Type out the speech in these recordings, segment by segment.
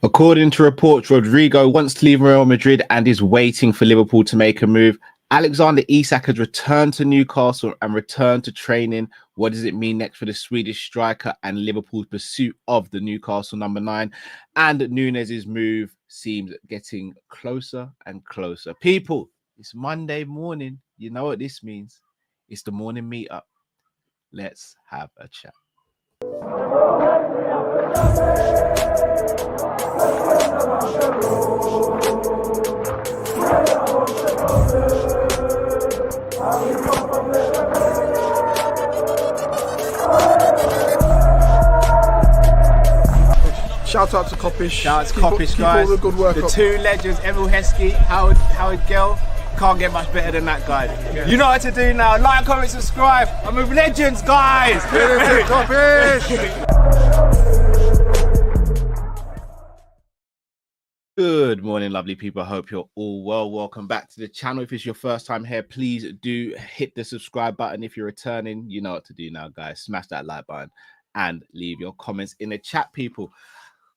According to reports, Rodrigo wants to leave Real Madrid and is waiting for Liverpool to make a move. Alexander Isak has returned to Newcastle and returned to training. What does it mean next for the Swedish striker and Liverpool's pursuit of the Newcastle number 9? And Nunez's move seems getting closer and closer. People, it's Monday morning. You know what this means. It's the morning meetup. Let's have a chat. Shout out to Kopish. Shout out to Kopish, guys. Keep all the good work the up. Two legends, Emil Heskey, Howard Gill. Can't get much better than that, guys. Yeah. You know what to do now. Like, comment, subscribe. I'm with legends, guys. Kopish. Good morning, lovely people. I hope you're all well. Welcome back to the channel. If it's your first time here, please do hit the subscribe button. If you're returning, you know what to do now, guys. Smash that like button and leave your comments in the chat, people.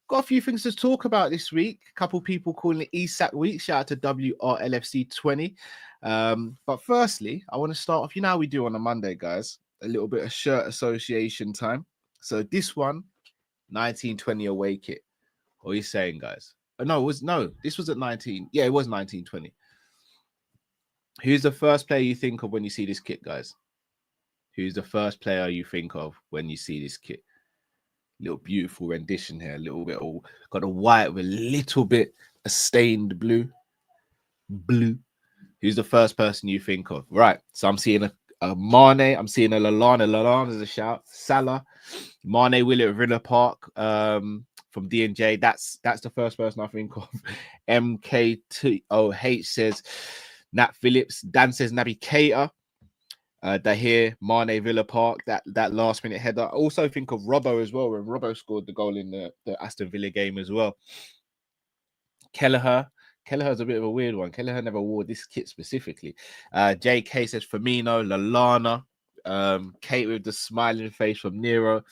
Got a few things to talk about this week. A couple people calling it Isak week. Shout out to WRLFC20. But firstly, I want to start off. You know how we do on a Monday, guys. A little bit of shirt association time. So this one, 1920 away kit. What are you saying, guys? This was at 19. Yeah, it was 1920. Who's the first player you think of when you see this kit, guys? Who's the first player you think of when you see this kit? Little beautiful rendition here, a little bit all got a white with a little bit a stained blue. Who's the first person you think of? Right. So I'm seeing a Mane, I'm seeing a Lallana. Lallana's a shout. Salah, Mane, William Villa Park. From D&J, that's the first person I think of. MK2OH says Nat Phillips. Dan says Naby Keita. Dahir, Mane, Villa Park, that last minute header. I also think of Robbo as well, when Robbo scored the goal in the Aston Villa game as well. Kelleher's a bit of a weird one. Kelleher never wore this kit specifically. JK says Firmino, Lallana, Kate with the smiling face from Nero.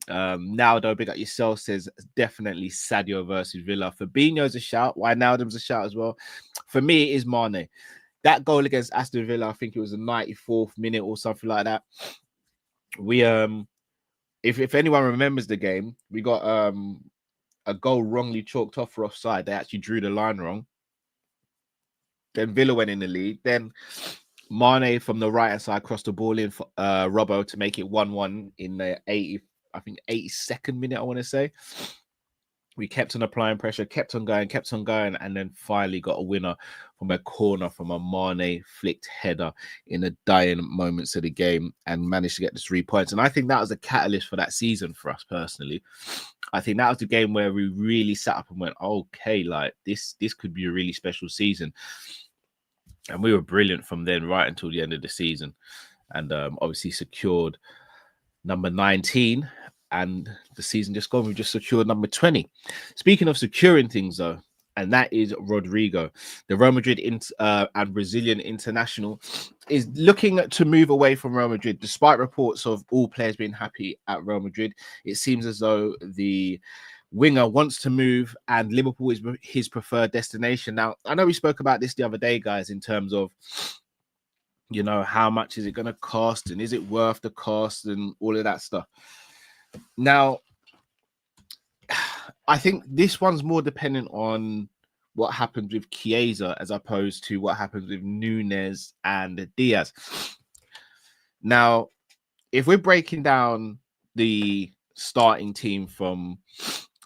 Naldo, big up yourself, says definitely Sadio versus Villa. Fabinho's a shout. Wijnaldum's a shout as well. For me, it is Mane. That goal against Aston Villa, I think it was the 94th minute or something like that. We if anyone remembers the game, we got a goal wrongly chalked off for offside. They actually drew the line wrong. Then Villa went in the lead. Then Mane from the right hand side crossed the ball in for Robbo to make it 1-1 in the 82nd minute, I want to say. We kept on applying pressure, kept on going, and then finally got a winner from a corner from a Mane flicked header in the dying moments of the game and managed to get the 3 points. And I think that was a catalyst for that season for us personally. I think that was the game where we really sat up and went, okay, like this could be a really special season. And we were brilliant from then right until the end of the season. And obviously secured number 19. And the season just gone, we just secured number 20. Speaking of securing things, though, and that is Rodrigo. The Real Madrid and Brazilian international is looking to move away from Real Madrid. Despite reports of all players being happy at Real Madrid, it seems as though the winger wants to move and Liverpool is his preferred destination. Now, I know we spoke about this the other day, guys, in terms of, you know, how much is it going to cost and is it worth the cost and all of that stuff. Now, I think this one's more dependent on what happens with Chiesa as opposed to what happens with Nunez and Diaz. Now, if we're breaking down the starting team from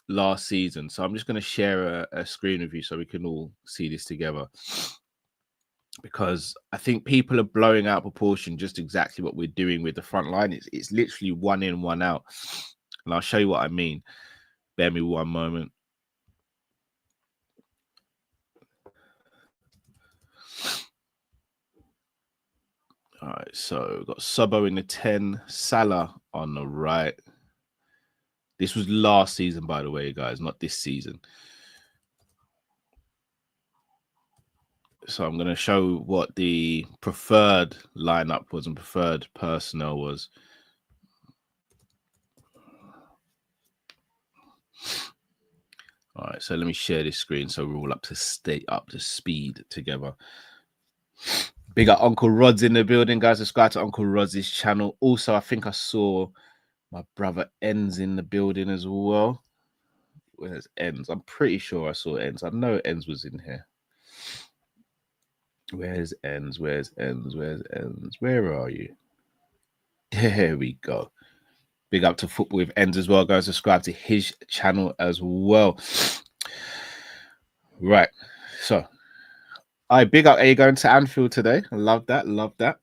last season, so I'm just going to share a screen with you so we can all see this together, because I think people are blowing out proportion just exactly what we're doing with the front line. It's literally one in, one out. And I'll show you what I mean. Bear me one moment. All right, so we've got Subbo in the 10, Salah on the right. This was last season, by the way, guys, not this season. So I'm going to show what the preferred lineup was and preferred personnel was. All right, so let me share this screen so we're all up to speed together. Big up Uncle Rod's in the building, guys. Subscribe to Uncle Rod's channel. Also, I think I saw my brother Enz in the building as well. Where's Enz? I'm pretty sure I saw Enz. I know Enz was in here. Where's Enz? Where's Enz? Where's Enz? Where are you? There we go. Big up to Football with Enz as well, guys. Subscribe to his channel as well. Right. So, I big up. Are you going to Anfield today? I love that. Love that.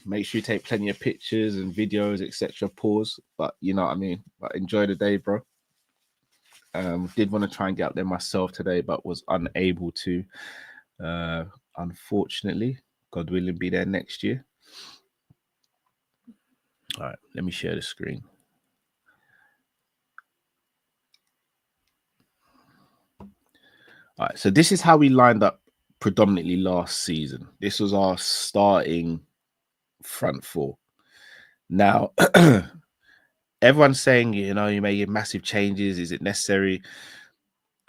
Make sure you take plenty of pictures and videos, etc. Pause, but you know what I mean. But enjoy the day, bro. Did want to try and get out there myself today, but was unable to. Unfortunately, God willing, be there next year. All right, let me share the screen. All right, so this is how we lined up predominantly last season. This was our starting front four. Now, everyone's saying, you know, you made massive changes. Is it necessary?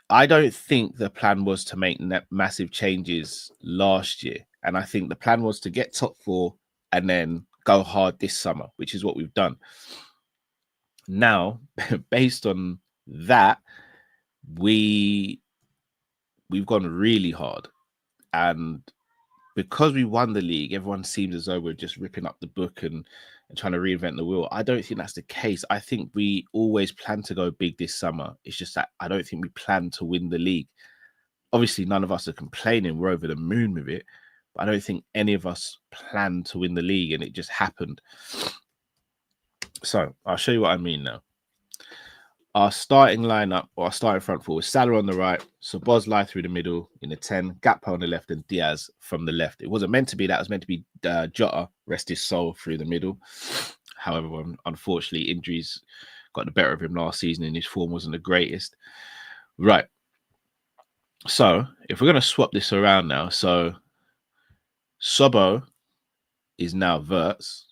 I don't think the plan was to make massive changes last year. And I think the plan was to get top four and then go hard this summer, which is what we've done. Now, based on that, we've gone really hard. And because we won the league, everyone seems as though we're just ripping up the book and trying to reinvent the wheel. I don't think that's the case. I think we always plan to go big this summer. It's just that I don't think we plan to win the league. Obviously, none of us are complaining. We're over the moon with it. But I don't think any of us planned to win the league, and it just happened. So I'll show you what I mean now. Our starting lineup, or our starting front four, was Salah on the right, Szoboszlai through the middle in the 10, Gakpo on the left, and Diaz from the left. It wasn't meant to be that. It was meant to be Jota, rest his soul, through the middle. However, unfortunately, injuries got the better of him last season, and his form wasn't the greatest. Right. So if we're going to swap this around now, so Sobo is now Wirtz.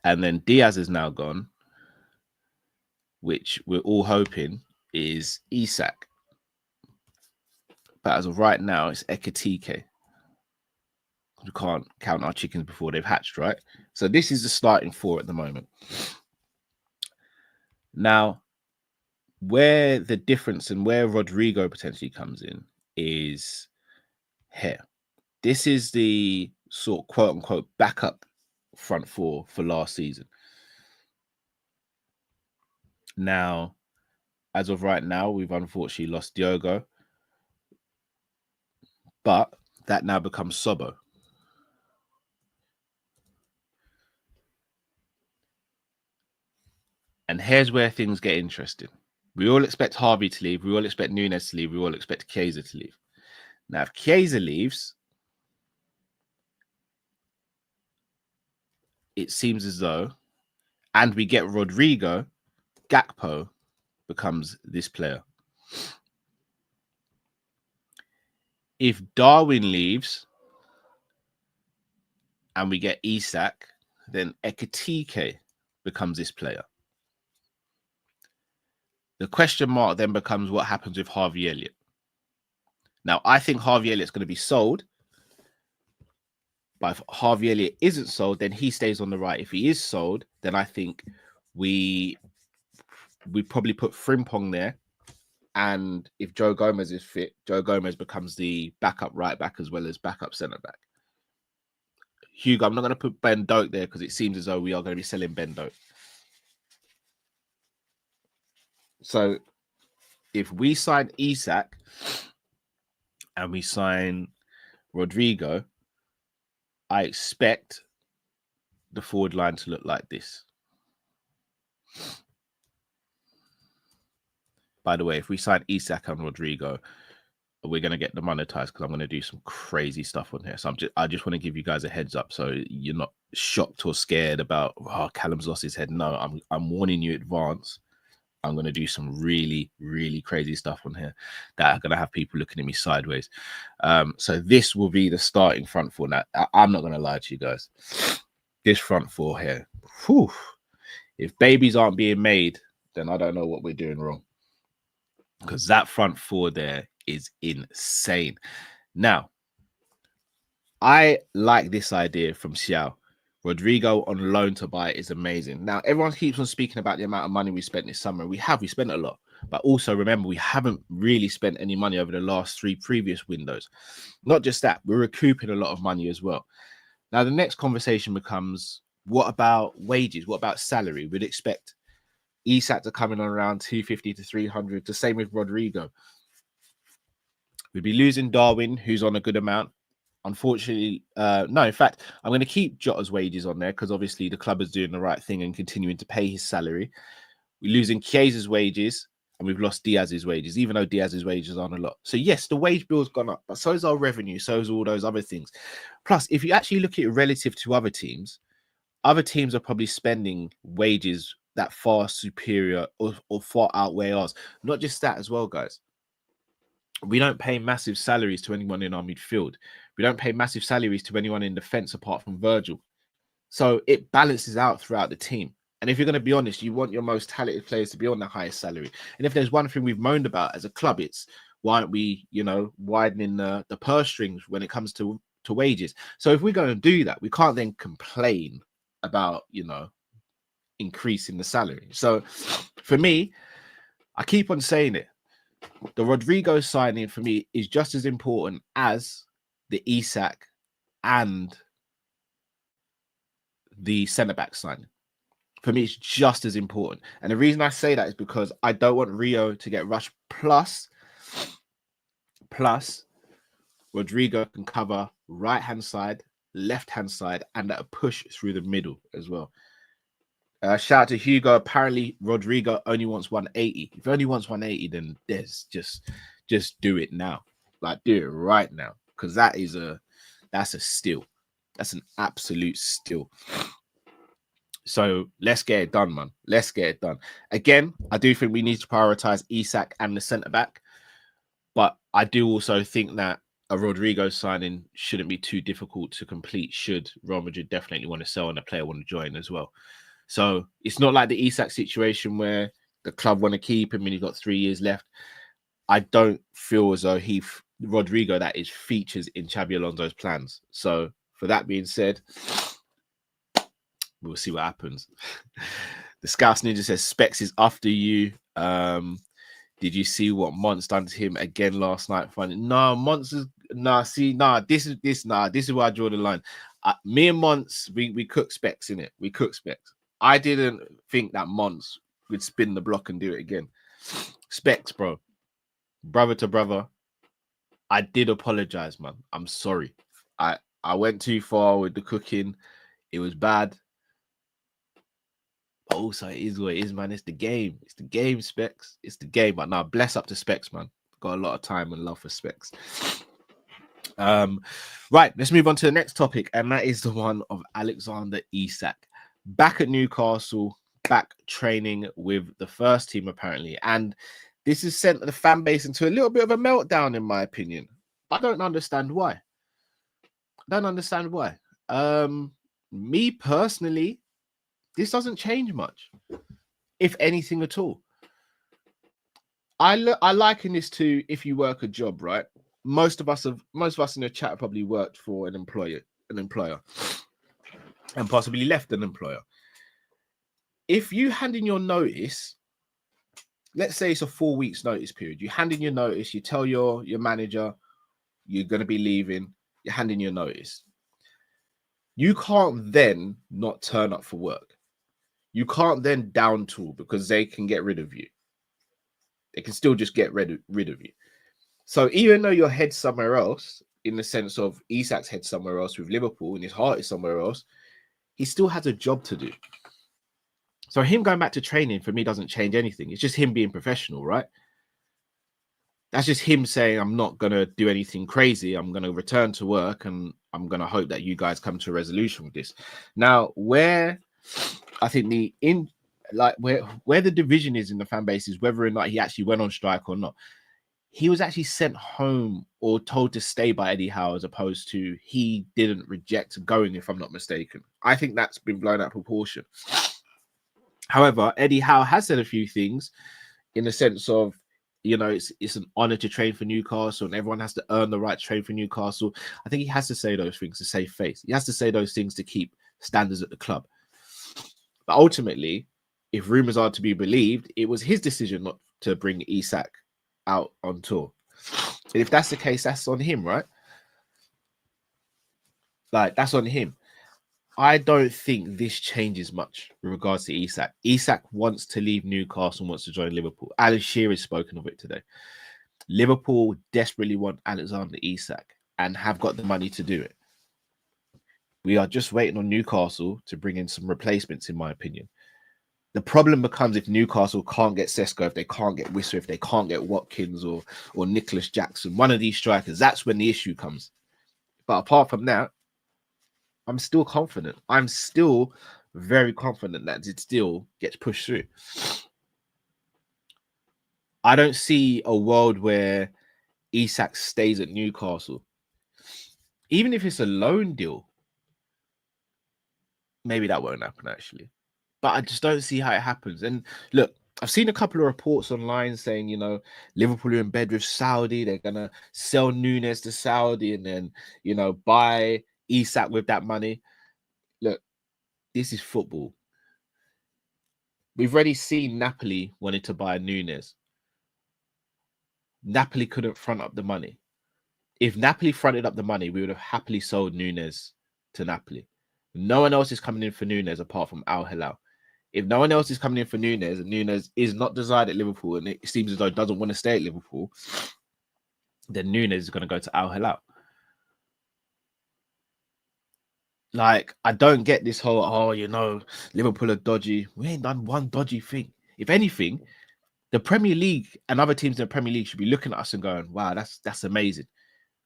And then Diaz is now gone, which we're all hoping is Isak. But as of right now, it's Ekitike. We can't count our chickens before they've hatched, right? So this is the starting four at the moment. Now, where the difference and where Rodrigo potentially comes in is here. This is the sort of quote unquote backup front four for last season. Now, as of right now, we've unfortunately lost Diogo, but that now becomes Sobo. And here's where things get interesting. We all expect Harvey to leave. We all expect Nunez to leave. We all expect Chiesa to leave. Now, if Chiesa leaves, it seems as though, and we get Rodrigo, Gakpo becomes this player. If Darwin leaves and we get Isak, then Ekitike becomes this player. The question mark then becomes what happens with Harvey Elliott. Now, I think Harvey Elliott's going to be sold. But if Harvey Elliott isn't sold, then he stays on the right. If he is sold, then I think we probably put Frimpong there. And if Joe Gomez is fit, Joe Gomez becomes the backup right back as well as backup centre back. Hugo, I'm not going to put Ben Doak there because it seems as though we are going to be selling Ben Doak. So if we sign Isak and we sign Rodrigo, I expect the forward line to look like this. By the way, if we sign Isak and Rodrigo, we're going to get demonetized because I'm going to do some crazy stuff on here. So I just want to give you guys a heads up so you're not shocked or scared about, oh, Callum's lost his head. No, I'm warning you in advance. I'm going to do some really, really crazy stuff on here that are going to have people looking at me sideways. So this will be the starting front four. Now, I'm not going to lie to you guys. This front four here, whew, if babies aren't being made, then I don't know what we're doing wrong. Because that front four there is insane. Now, I like this idea from Xiao. Rodrigo on loan to buy is amazing. Now, everyone keeps on speaking about the amount of money we spent this summer. We spent a lot. But also remember, we haven't really spent any money over the last 3 previous windows. Not just that, we're recouping a lot of money as well. Now, the next conversation becomes, what about wages? What about salary? We'd expect Isak to come in on around 250 to 300. The same with Rodrigo. We'd be losing Darwin, who's on a good amount. Unfortunately, no, in fact, I'm going to keep Jota's wages on there because obviously the club is doing the right thing and continuing to pay his salary. We're losing Chiesa's wages and we've lost Diaz's wages, even though Diaz's wages aren't a lot. So yes, the wage bill's gone up, but so is our revenue, so is all those other things. Plus, if you actually look at it relative to other teams are probably spending wages that far superior or far outweigh ours. Not just that as well, guys. We don't pay massive salaries to anyone in our midfield. We don't pay massive salaries to anyone in defense apart from Virgil. So it balances out throughout the team. And if you're going to be honest, you want your most talented players to be on the highest salary. And if there's one thing we've moaned about as a club, it's why aren't we, widening the purse strings when it comes to wages? So if we're going to do that, we can't then complain about, increasing the salary. So for me, I keep on saying it. The Rodrigo signing for me is just as important as the Isak and the centre-back signing. For me, it's just as important. And the reason I say that is because I don't want Rio to get rushed. Plus, Rodrigo can cover right-hand side, left-hand side, and a push through the middle as well. Shout out to Hugo. Apparently, Rodrigo only wants 180. If he only wants 180, then there's just do it now. Like, do it right now. Because that's a steal. That's an absolute steal. So let's get it done, man. Let's get it done. Again, I do think we need to prioritize Isak and the centre-back. But I do also think that a Rodrigo signing shouldn't be too difficult to complete should Real Madrid definitely want to sell and a player want to join as well. So it's not like the Isak situation where the club want to keep him and he's got 3 years left. I don't feel as though Rodrigo, that is, features in Xabi Alonso's plans. So for that being said, we'll see what happens. The Scouts Ninja says Specs is after you. Did you see what Mons done to him again last night? No, Mons is this is where I draw the line. Me and Mons, we cook Specs in it. We cook Specs. I didn't think that Mons would spin the block and do it again. Specs, bro. Brother to brother. I did apologize, man. I'm sorry. I went too far with the cooking. It was bad. But also, it is what it is, man. It's the game. It's the game, Specs. It's the game. But now, bless up to Specs, man. Got a lot of time and love for Specs. Right, let's move on to the next topic, and that is the one of Alexander Isak. Back at Newcastle, back training with the first team, apparently. And this has sent the fan base into a little bit of a meltdown, in my opinion. I don't understand why. Me personally, this doesn't change much, if anything at all. I liken this to if you work a job, right? Most of us in the chat have probably worked for an employer, and possibly left an employer. If you hand in your notice, let's say it's a 4 weeks notice period. You hand in your notice, you tell your manager you're going to be leaving, you hand in your notice. You can't then not turn up for work. You can't then down tool because they can get rid of you. They can still just get rid of you. So even though your head's somewhere else, in the sense of Isak's head somewhere else with Liverpool and his heart is somewhere else, he still has a job to do. So him going back to training for me doesn't change anything. It's just him being professional, right? That's just him saying, I'm not going to do anything crazy. I'm going to return to work and I'm going to hope that you guys come to a resolution with this. Now, where I think where the division is in the fan base is whether or not he actually went on strike or not. he was actually sent home or told to stay by Eddie Howe, as opposed to he didn't reject going, if I'm not mistaken. I think that's been blown out of proportion. However, Eddie Howe has said a few things in the sense of, you know, it's an honor to train for Newcastle and everyone has to earn the right to train for Newcastle. I think he has to say those things to save face. He has to say those things to keep standards at the club. But ultimately, if rumors are to be believed, it was his decision not to bring Isak out on tour. And if that's the case, that's on him, right? Like, that's on him. I don't think this changes much with regards to Isak. Isak wants to leave Newcastle and wants to join Liverpool. Alan Shearer has spoken of it today. Liverpool desperately want Alexander Isak and have got the money to do it. We are just waiting on Newcastle to bring in some replacements, in my opinion. The problem becomes if Newcastle can't get Sesko, if they can't get Wissa, if they can't get Watkins or Nicholas Jackson, one of these strikers, that's when the issue comes. But apart from that, I'm still confident. I'm still very confident that it still gets pushed through. I don't see a world where Isak stays at Newcastle. Even if it's a loan deal, maybe that won't happen, actually. But I just don't see how it happens. And look, I've seen a couple of reports online saying, you know, Liverpool are in bed with Saudi. They're going to sell Nunez to Saudi and then, you know, buy Isak with that money. Look, this is football. We've already seen Napoli wanted to buy Nunez. Napoli couldn't front up the money. If Napoli fronted up the money, we would have happily sold Nunez to Napoli. No one else is coming in for Nunez apart from Al Hilal. If no one else is coming in for Nunez and Nunez is not desired at Liverpool and it seems as though he doesn't want to stay at Liverpool, then Nunez is going to go to Al Hilal. Like, I don't get this whole, oh, you know, Liverpool are dodgy. We ain't done one dodgy thing. If anything, the Premier League and other teams in the Premier League should be looking at us and going, wow, that's amazing.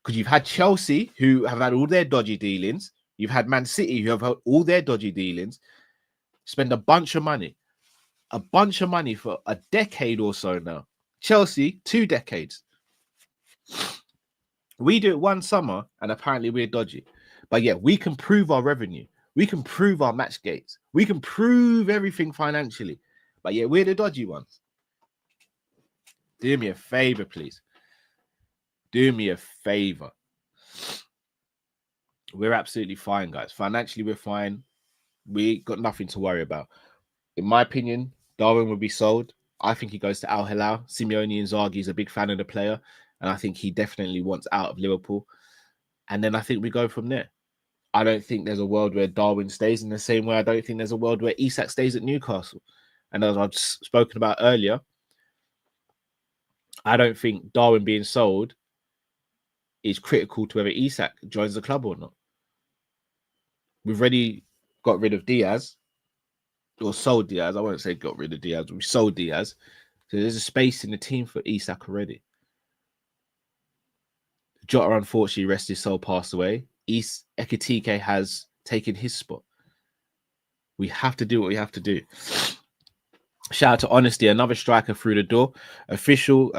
Because you've had Chelsea, who have had all their dodgy dealings. You've had Man City, who have had all their dodgy dealings. Spend a bunch of money for a decade or so now. Chelsea, 2 decades. We do it one summer, and apparently we're dodgy. But yeah, we can prove our revenue. We can prove our match gates. We can prove everything financially. But yeah, we're the dodgy ones. Do me a favor, please. Do me a favor. We're absolutely fine, guys. Financially, we're fine. We got nothing to worry about. In my opinion, Darwin will be sold. I think he goes to Al Hilal. Simeone Inzaghi is a big fan of the player, and I think he definitely wants out of Liverpool. And then I think we go from there. I don't think there's a world where Darwin stays in the same way. I don't think there's a world where Isak stays at Newcastle. And as I've spoken about earlier, I don't think Darwin being sold is critical to whether Isak joins the club or not. We've already got rid of Diaz, or sold Diaz. I won't say got rid of Diaz. We sold Diaz. So there's a space in the team for Isak already. Jota, unfortunately, rest his soul, passed away. Ekitike has taken his spot. We have to do what we have to do. Shout out to Honesty, another striker through the door. Official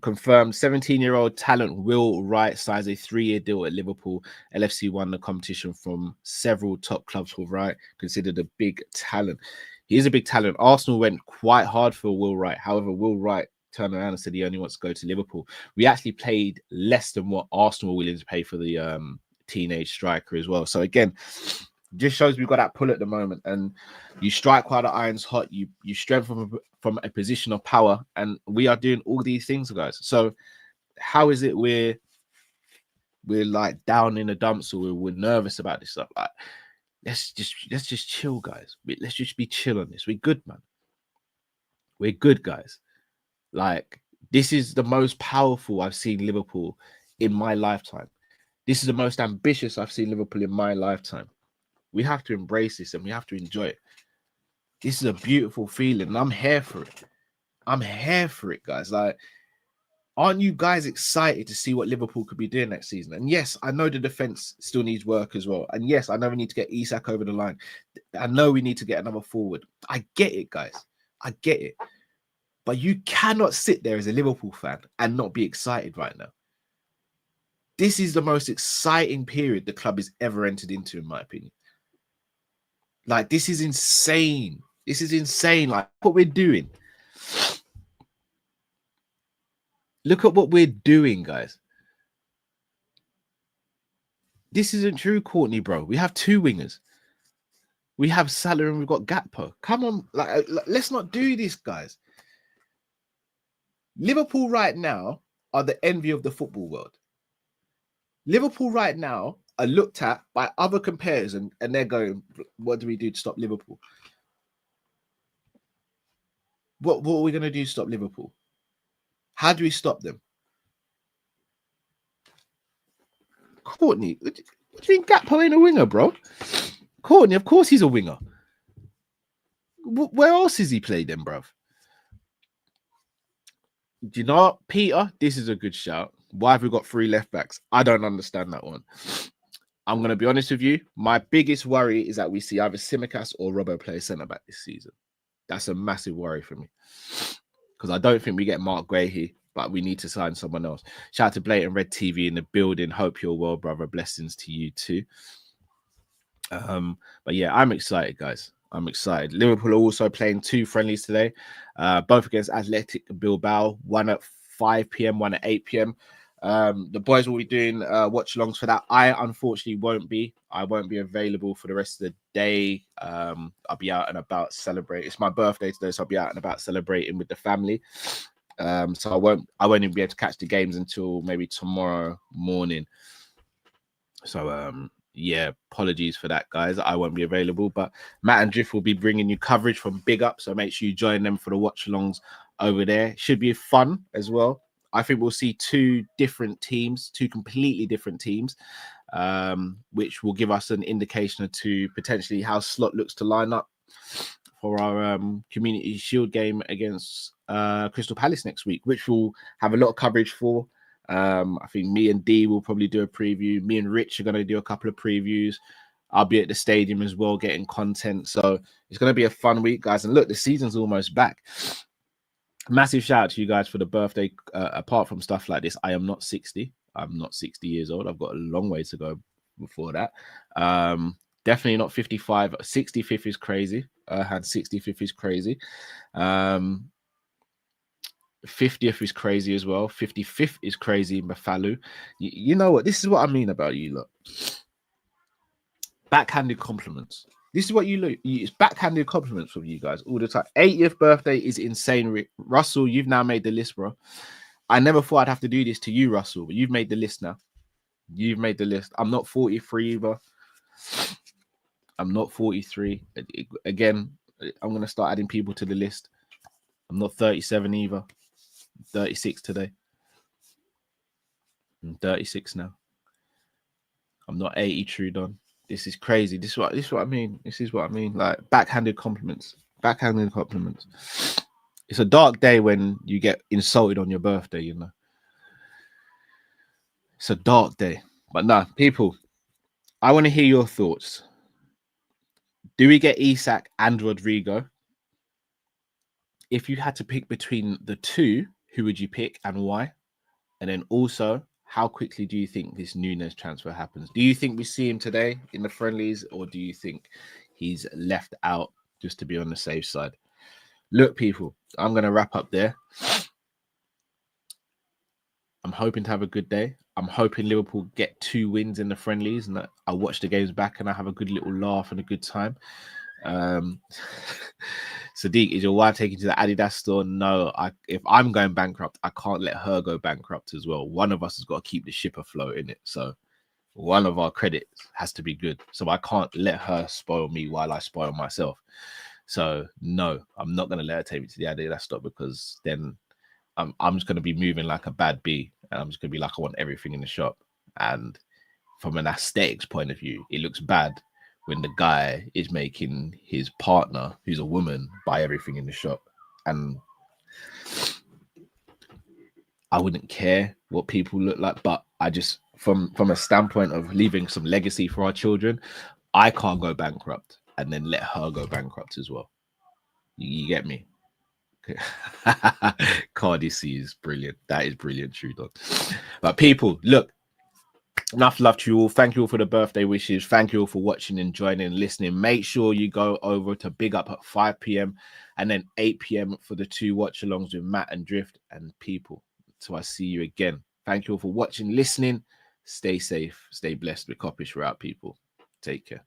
confirmed 17-year-old talent Will Wright signs a 3-year deal at Liverpool. LFC won the competition from several top clubs for Wright, considered a big talent. He is a big talent. Arsenal went quite hard for Will Wright. However, Will Wright turned around and said he only wants to go to Liverpool. We actually paid less than what Arsenal were willing to pay for the teenage striker as well. So again, just shows we've got that pull at the moment, and you strike while the iron's hot. You strengthen from a position of power, and we are doing all these things, guys. So how is it we're like down in the dumps, or we're nervous about this stuff? Like, let's just chill, guys. Let's just be chill on this. We're good, man. We're good, guys. Like, this is the most powerful I've seen Liverpool in my lifetime. This is the most ambitious I've seen Liverpool in my lifetime. We have to embrace this and we have to enjoy it. This is a beautiful feeling, and I'm here for it. I'm here for it, guys. Like, aren't you guys excited to see what Liverpool could be doing next season? And yes, I know the defense still needs work as well. And yes, I know we need to get Isak over the line. I know we need to get another forward. I get it, guys. I get it. But you cannot sit there as a Liverpool fan and not be excited right now. This is the most exciting period the club has ever entered into, in my opinion. Like, this is insane. This is insane. Like, what we're doing. Look at what we're doing, guys. This isn't true, Courtney, bro. We have two wingers. We have Salah and we've got Gakpo. Come on, let's not do this, guys. Liverpool right now are the envy of the football world. Liverpool right now are looked at by other compares and they're going, what do we do to stop Liverpool? What are we going to do to stop Liverpool? How do we stop them? Courtney, what do you think Gakpo ain't a winger, bro? Courtney, of course he's a winger. Where else has he played then, bruv? Do you know what, Peter? This is a good shout. Why have we got 3 left backs? I don't understand that one. I'm going to be honest with you. My biggest worry is that we see either Tsimikas or Robbo play centre back this season. That's a massive worry for me. Because I don't think we get Mark Gray here, but we need to sign someone else. Shout out to Blatant Red TV in the building. Hope you're well, brother. Blessings to you too. But yeah, I'm excited, guys. I'm excited. Liverpool are also playing 2 friendlies today, both against Athletic Bilbao, one at 5 p.m., one at 8 p.m. The boys will be doing watch-alongs for that. I unfortunately won't be. I won't be available for the rest of the day. I'll be out and about celebrating. It's my birthday today, so I'll be out and about celebrating with the family. So I won't even be able to catch the games until maybe tomorrow morning. So yeah, apologies for that, guys. I won't be available, but Matt and Drift will be bringing you coverage from Big Up, so make sure you join them for the watch-alongs over there. Should be fun as well. I think we'll see 2 different teams, 2 completely different teams, which will give us an indication to potentially how Slot looks to line up for our Community Shield game against Crystal Palace next week, which we'll have a lot of coverage for. I think me and D will probably do a preview. Me and Rich are going to do a couple of previews. I'll be at the stadium as well, getting content. So it's going to be a fun week, guys. And look, the season's almost back. Massive shout out to you guys for the birthday. Apart from stuff like this, I am not 60. I'm not 60 years old. I've got a long way to go before that. Definitely not 55. 65th is crazy. Had 65th is crazy. 50th is crazy as well. 55th is crazy. Mafalu. You know what? This is what I mean about you, look. Backhanded compliments. This is what you look. It's backhanded compliments from you guys all the time. 80th birthday is insane. Russell, you've now made the list, bro. I never thought I'd have to do this to you, Russell, but you've made the list now. You've made the list. I'm not 43 either. I'm not 43. Again, I'm going to start adding people to the list. I'm not 37 either. I'm 36 today. I'm 36 now. I'm not 80 true done. This is crazy. This is what I mean. This is what I mean. Like backhanded compliments. Backhanded compliments. It's a dark day when you get insulted on your birthday, you know. It's a dark day. But nah, people, I want to hear your thoughts. Do we get Isak and Rodrigo? If you had to pick between the 2, who would you pick and why? And then also, how quickly do you think this Nunez transfer happens? Do you think we see him today in the friendlies, or do you think he's left out just to be on the safe side? Look, people, I'm going to wrap up there. I'm hoping to have a good day. I'm hoping Liverpool get 2 wins in the friendlies and that I watch the games back and I have a good little laugh and a good time. Sadiq, is your wife taking to the Adidas store? No, if I'm going bankrupt, I can't let her go bankrupt as well. One of us has got to keep the ship afloat in it. So one of our credits has to be good. So I can't let her spoil me while I spoil myself. So no, I'm not going to let her take me to the Adidas store, because then I'm just going to be moving like a bad bee, and I'm just going to be like, I want everything in the shop. And from an aesthetics point of view, it looks bad when the guy is making his partner, who's a woman, buy everything in the shop. And I wouldn't care what people look like, but I just, from a standpoint of leaving some legacy for our children, I can't go bankrupt and then let her go bankrupt as well. You get me? Cardi C is brilliant. That is brilliant, true dog. But people, look, enough love to you all. Thank you all for the birthday wishes. Thank you all for watching and joining and listening. Make sure you go over to Big Up at 5 p.m. and then 8 p.m. for the 2 watch alongs with Matt and Drift. And people, so I see you again. Thank you all for watching, listening. Stay safe, stay blessed with Kop-Ish. We're out, people. Take care.